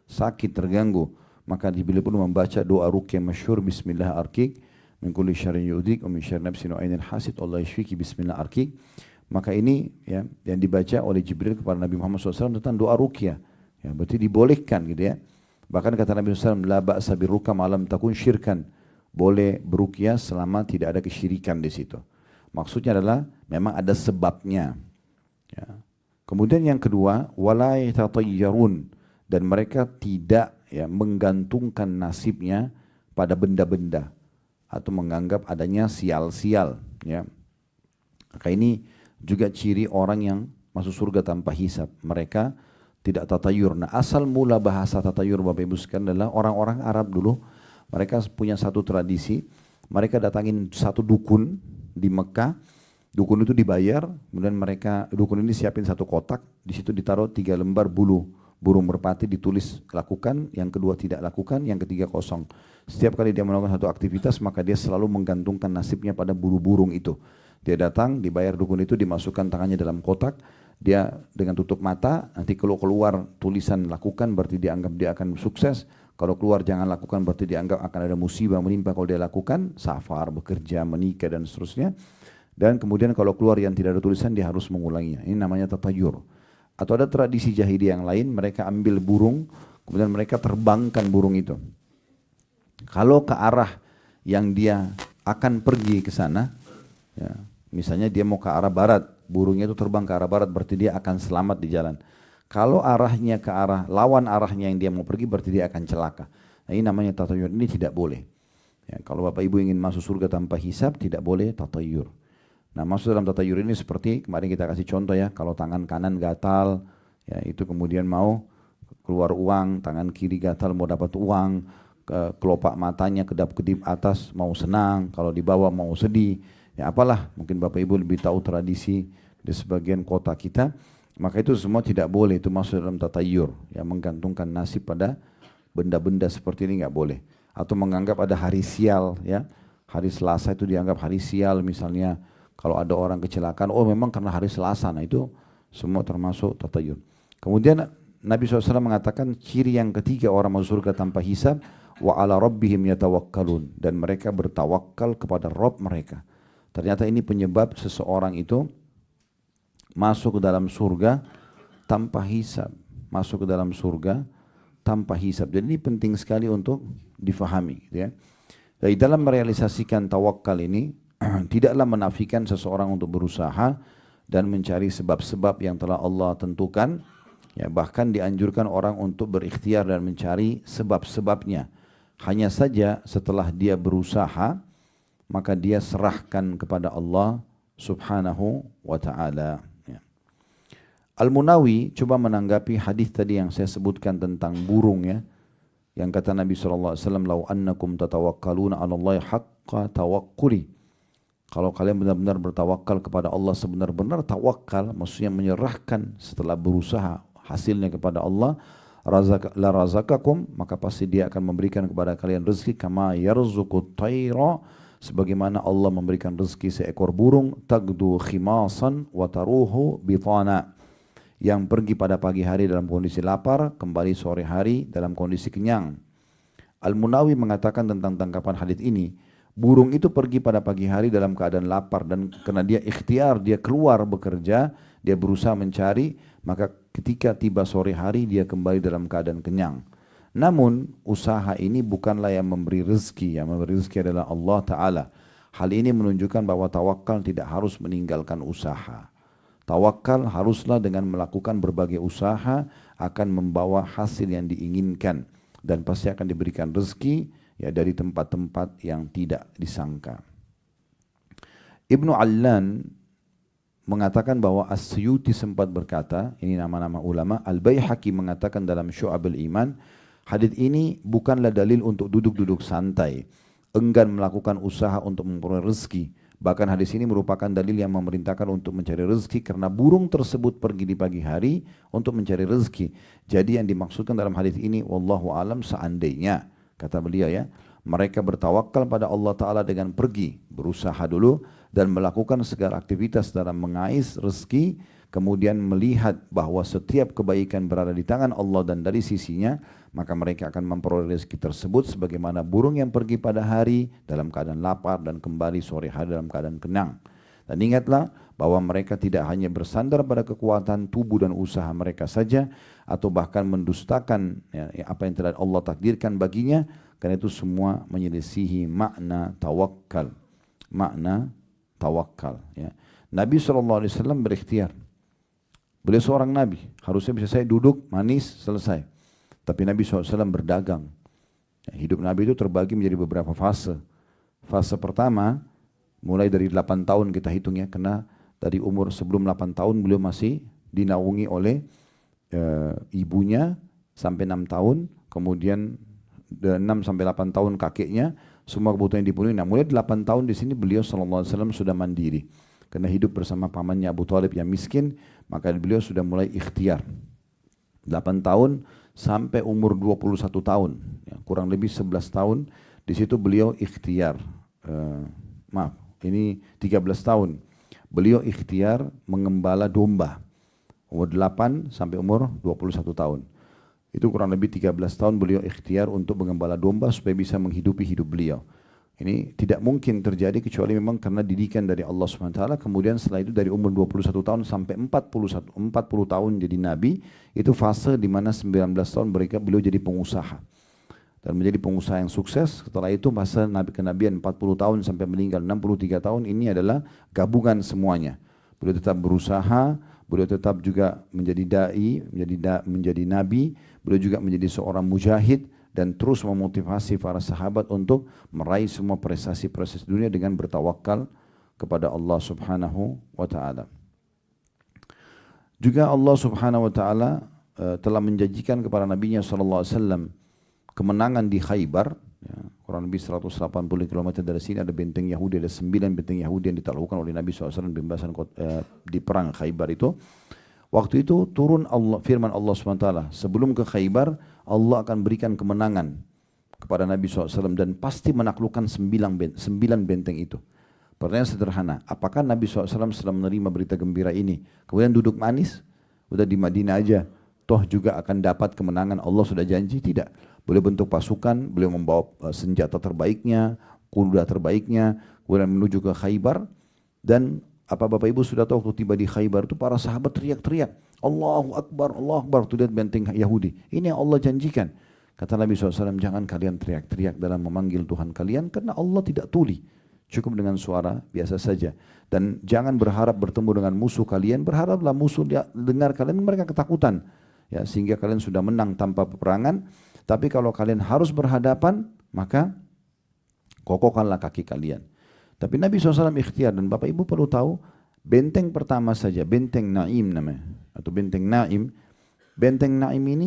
sakit, terganggu. Maka Jibril pun membaca doa ruqyah masyhur, Bismillah arkik, min kulli syarrin yu'dhik, wa min syarri nafsin wa ainin hasid, Allah yashfiki, Bismillah arkik. Maka ini ya yang dibaca oleh Jibril kepada Nabi Muhammad SAW tentang doa ruqyah. Ya, berarti dibolehkan gitu ya. Bahkan kata Nabi SAW, la ba'sa birruqyah ma lam takun syirkan. Boleh beruqyah selama tidak ada kesyirikan di situ. Maksudnya adalah memang ada sebabnya. Ya. Kemudian yang kedua, wala yatatayyarun, dan mereka tidak ya menggantungkan nasibnya pada benda-benda atau menganggap adanya sial-sial. Ya. Maka ini juga ciri orang yang masuk surga tanpa hisab. Mereka tidak tatayur. Nah, asal mula bahasa tatayur Bapak Ibu sekalian adalah orang-orang Arab dulu. Mereka punya satu tradisi. Mereka datangin satu dukun di Mekah. Dukun itu dibayar. Kemudian dukun ini siapin satu kotak. Di situ ditaruh 3 lembar bulu burung merpati, ditulis lakukan, yang kedua tidak lakukan, yang ketiga kosong. Setiap kali dia melakukan satu aktivitas, maka dia selalu menggantungkan nasibnya pada bulu-burung itu. Dia datang, dibayar dukun itu, dimasukkan tangannya dalam kotak, dia dengan tutup mata, nanti kalau keluar tulisan lakukan berarti dianggap dia akan sukses, kalau keluar jangan lakukan berarti dianggap akan ada musibah menimpa kalau dia lakukan, safar, bekerja, menikah dan seterusnya. Dan kemudian kalau keluar yang tidak ada tulisan dia harus mengulanginya. Ini namanya tatayur. Atau ada tradisi jahiliyah yang lain, mereka ambil burung, kemudian mereka terbangkan burung itu. Kalau ke arah yang dia akan pergi ke sana, ya, misalnya dia mau ke arah barat, burungnya itu terbang ke arah barat, berarti dia akan selamat di jalan. Kalau arahnya ke arah, lawan arahnya yang dia mau pergi, berarti dia akan celaka. Nah, ini namanya tatayur, ini tidak boleh. Ya, kalau Bapak Ibu ingin masuk surga tanpa hisab, tidak boleh tatayur. Nah, masuk dalam tatayur ini seperti kemarin kita kasih contoh ya, kalau tangan kanan gatal, ya itu kemudian mau keluar uang, tangan kiri gatal mau dapat uang, kelopak matanya kedap-kedip atas mau senang, kalau di bawah mau sedih, ya apalah, mungkin Bapak Ibu lebih tahu tradisi di sebagian kota kita, maka itu semua tidak boleh, itu masuk dalam tatayur, ya menggantungkan nasib pada benda-benda seperti ini nggak boleh, atau menganggap ada hari sial, ya hari Selasa itu dianggap hari sial misalnya. Kalau ada orang kecelakaan, oh memang karena hari Selasa, nah itu semua termasuk tatayur. Kemudian Nabi SAW mengatakan ciri yang ketiga orang masuk surga tanpa hisab, wa ala rabbihim yatawakkalun, dan mereka bertawakal kepada Rabb mereka. Ternyata ini penyebab seseorang itu masuk ke dalam surga tanpa hisab, masuk ke dalam surga tanpa hisab. Jadi ini penting sekali untuk difahami, gitu ya. Dari dalam merealisasikan tawakal ini tidaklah menafikan seseorang untuk berusaha dan mencari sebab-sebab yang telah Allah tentukan. Ya, bahkan dianjurkan orang untuk berikhtiar dan mencari sebab-sebabnya. Hanya saja setelah dia berusaha, maka dia serahkan kepada Allah subhanahu wa ta'ala. Ya. Al-Munawi coba menanggapi hadis tadi yang saya sebutkan tentang burung, ya. Yang kata Nabi SAW, "Lau annakum tatawakkaluna 'ala Allahi haqqa tawakkuli." Kalau kalian benar-benar bertawakal kepada Allah sebenar-benar tawakal, maksudnya menyerahkan setelah berusaha hasilnya kepada Allah, la razaqakum, maka pasti dia akan memberikan kepada kalian rezeki kama yarzuqut tayra, sebagaimana Allah memberikan rezeki seekor burung, tagdu khimasan wa taruhu bitana, yang pergi pada pagi hari dalam kondisi lapar, kembali sore hari dalam kondisi kenyang. Al-Munawi mengatakan tentang tangkapan hadis ini, burung itu pergi pada pagi hari dalam keadaan lapar, dan karena dia ikhtiar, dia keluar bekerja, dia berusaha mencari, maka ketika tiba sore hari dia kembali dalam keadaan kenyang. Namun usaha ini bukanlah yang memberi rezeki, yang memberi rezeki adalah Allah Ta'ala. Hal ini menunjukkan bahwa tawakal tidak harus meninggalkan usaha. Tawakal haruslah dengan melakukan berbagai usaha akan membawa hasil yang diinginkan, dan pasti akan diberikan rezeki, ya, dari tempat-tempat yang tidak disangka. Ibnu Allan mengatakan bahwa As-Suyuti sempat berkata, ini nama-nama ulama, Al-Baihaqi mengatakan dalam Syu'abul Iman, hadits ini bukanlah dalil untuk duduk-duduk santai, enggan melakukan usaha untuk memperoleh rezeki. Bahkan hadis ini merupakan dalil yang memerintahkan untuk mencari rezeki, karena burung tersebut pergi di pagi hari untuk mencari rezeki. Jadi yang dimaksudkan dalam hadis ini, wallahu alam, seandainya, kata beliau, ya, mereka bertawakal pada Allah Ta'ala dengan pergi, berusaha dulu, dan melakukan segala aktivitas dalam mengais rezeki, kemudian melihat bahwa setiap kebaikan berada di tangan Allah dan dari sisinya, maka mereka akan memperoleh rezeki tersebut sebagaimana burung yang pergi pada hari dalam keadaan lapar dan kembali sore hari dalam keadaan kenyang. Dan ingatlah bahwa mereka tidak hanya bersandar pada kekuatan tubuh dan usaha mereka saja, atau bahkan mendustakan, ya, apa yang telah Allah takdirkan baginya, karena itu semua menyelisihi makna tawakal. Makna tawakal, ya. Nabi SAW berikhtiar. Beliau seorang Nabi, harusnya bisa saya duduk, manis, selesai. Tapi Nabi SAW berdagang. Hidup Nabi itu terbagi menjadi beberapa fase. Fase pertama, mulai dari 8 tahun kita hitung, ya, karena dari umur sebelum 8 tahun beliau masih dinaungi oleh ibunya sampai 6 tahun, kemudian 6 sampai 8 tahun kakeknya, semua kebutuhan dipenuhi. Nah, mulai 8 tahun di sini beliau SAW sudah mandiri. Karena hidup bersama pamannya Abu Thalib yang miskin, maka beliau sudah mulai ikhtiar. 8 tahun sampai umur 21 tahun, ya, kurang lebih 11 tahun, di situ beliau ikhtiar. Ini 13 tahun. Beliau ikhtiar mengembala domba. Umur 8 sampai umur 21 tahun. Itu kurang lebih 13 tahun beliau ikhtiar untuk mengembala domba supaya bisa menghidupi hidup beliau. Ini tidak mungkin terjadi kecuali memang karena didikan dari Allah SWT. Kemudian setelah itu dari umur 21 tahun sampai 40 tahun jadi Nabi, itu fase di mana 19 tahun beliau jadi pengusaha. Dan menjadi pengusaha yang sukses. Setelah itu masa Nabi kenabian 40 tahun sampai meninggal 63 tahun, ini adalah gabungan semuanya. Beliau tetap berusaha, beliau tetap juga menjadi da'i, menjadi nabi, beliau juga menjadi seorang mujahid, dan terus memotivasi para sahabat untuk meraih semua prestasi-prestasi dunia dengan bertawakal kepada Allah Subhanahu wa Ta'ala. Juga Allah Subhanahu wa Ta'ala telah menjanjikan kepada Nabi-Nya SAW kemenangan di Khaybar, ya, kurang lebih 180 km dari sini ada benteng Yahudi, ada 9 benteng Yahudi yang ditaklukkan oleh Nabi SAW di perang Khaybar itu. Waktu itu turun firman Allah SWT, sebelum ke Khaybar, Allah akan berikan kemenangan kepada Nabi SAW dan pasti menaklukkan 9 benteng itu. Pertanyaan sederhana, apakah Nabi SAW setelah menerima berita gembira ini, kemudian duduk manis, udah di Madinah aja, toh juga akan dapat kemenangan, Allah sudah janji. Tidak. Boleh bentuk pasukan, boleh membawa senjata terbaiknya, kuda terbaiknya, kemudian menuju ke Khaybar. Dan apa Bapak Ibu sudah tahu waktu tiba di Khaybar itu para sahabat teriak-teriak, Allahu Akbar, Allahu Akbar, tuh lihat benteng Yahudi. Ini yang Allah janjikan. Kata Nabi SAW, jangan kalian teriak-teriak dalam memanggil Tuhan kalian, karena Allah tidak tuli. Cukup dengan suara biasa saja. Dan jangan berharap bertemu dengan musuh kalian, berharaplah musuh dengar kalian, mereka ketakutan. Ya, sehingga kalian sudah menang tanpa peperangan. Tapi kalau kalian harus berhadapan, maka kokohkanlah kaki kalian. Tapi Nabi SAW ikhtiar, dan Bapak Ibu perlu tahu, benteng pertama saja, benteng Naim namanya, atau benteng Naim. Benteng Naim ini